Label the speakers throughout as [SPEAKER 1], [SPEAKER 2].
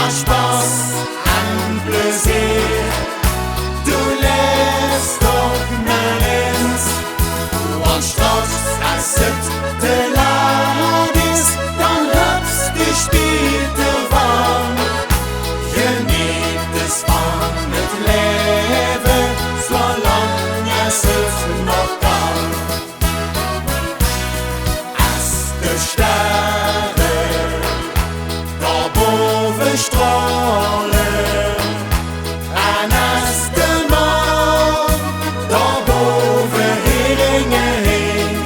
[SPEAKER 1] à Spaß, an plaisir. Du lässt doch nirgends, und trotz als siebte Lad ist, dann hüpfst die spielte warm. Genießt es von mit Leben, solange es noch kann. Erste Sterne, da boven strahlen, ein erster Mann, da boven hingen hin.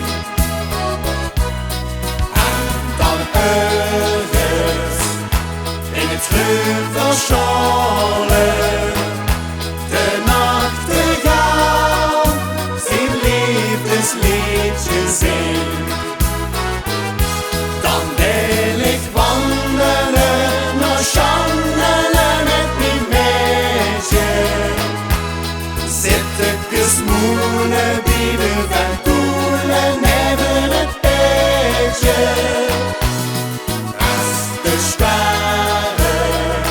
[SPEAKER 1] Und dann öres in het trübe Schale, der Nachtigall, sein Liebesliedje singt. Dan wil ik wandelen naar Schandelen met mijn meisje. Zitten gesmoelen bij de ventoelen neben het beetje. Als de sterren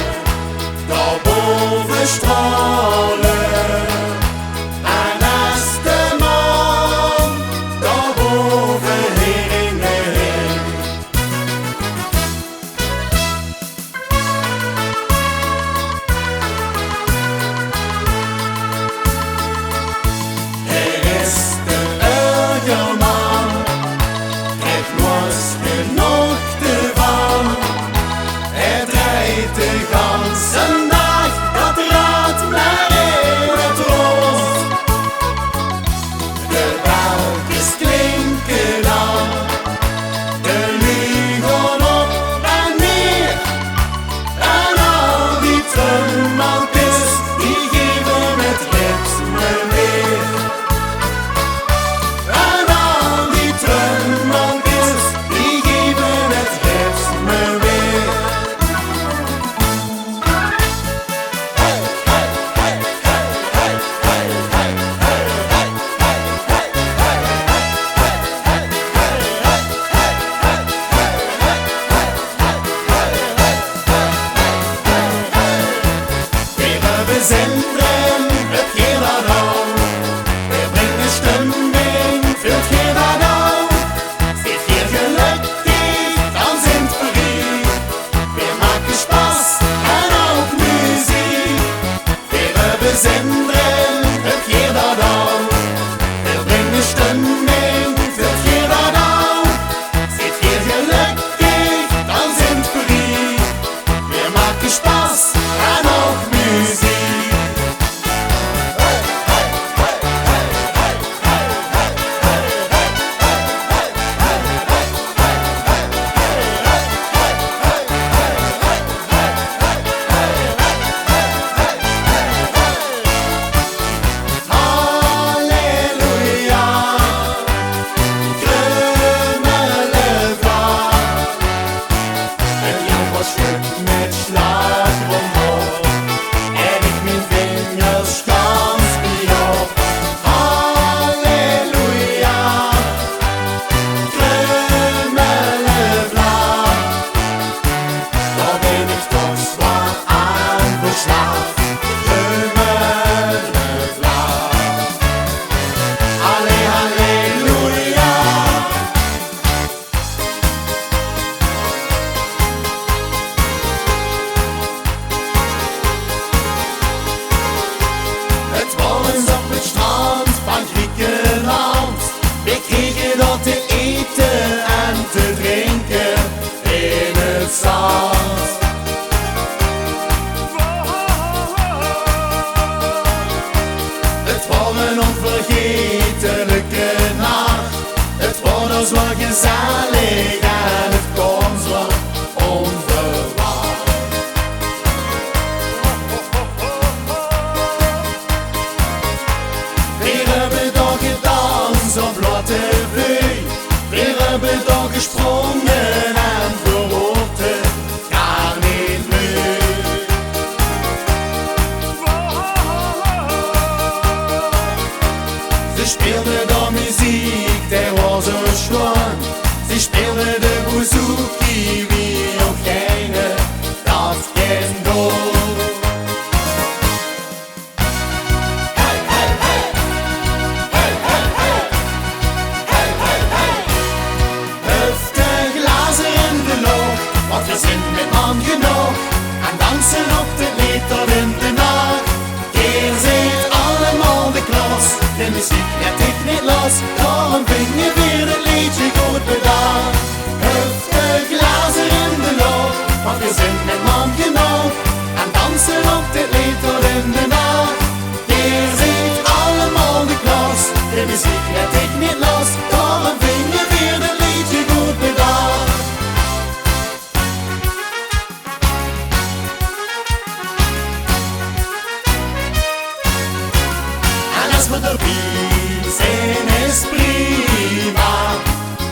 [SPEAKER 1] daarboven stralen, en als de maan daarboven hingen. Is de Urgerman, het was genoeg ervan. Draait de ganze dag, dat rad maar in het rond. De welkens klinken dan, de lugen op en neer. En al die trummeltjes, die geven het ritme weer. En al die trummeltjes, die geven het ritme weer. Wir senden het jeder Raum, wir bringen Stimmung für jeder Raum. Seid ihr glücklich, dann sind wir hier. Wir machen Spaß und auch Musik. Wir senden het jeder Raum, wir bringen Stimmung für jeder Raum. Seid ihr glücklich, dann sind wir hier. Wir machen Spaß und auch Musik. Halleluja, Krümmelevla. Het jan was schut met slagroomhoog, en ik mijn vingers gans op. Halleluja, Krümmelevla. Daar ben ik toch zwaar aan verslaafd. Krümmelevla. Alle, halleluja. man genoeg en dansen op het lied tot in de nacht. Hier zit allemaal de klas, de muziek laat ik niet los, daarom zingen weer het liedje goed bedacht. Hup de glazen in de lucht, want we zijn met man genoeg en dansen op het lied tot in de nacht. Hier zit allemaal de klas, de muziek laat ik niet los, daarom zingen weer het liedje goed bedacht. En als we erbij zijn is prima,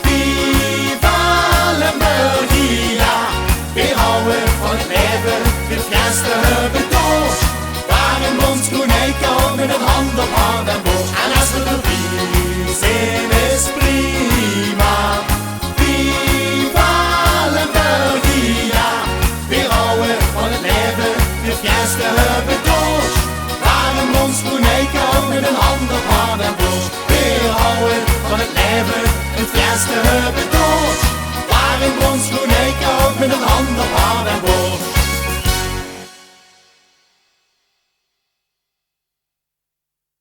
[SPEAKER 1] viva la Maria. We houden van het leven, de fiesta hebben door. Waarom ons konijken met een hand op hand en boord. En als we erbij zijn is prima, viva la Maria. We houden van het leven, de fiesta hebben door. Waarom ons konijken met een hand op hand en boord. We houden van het leven, het fiesta hebben door. Waarom ons konijken met een hand op hand en boord.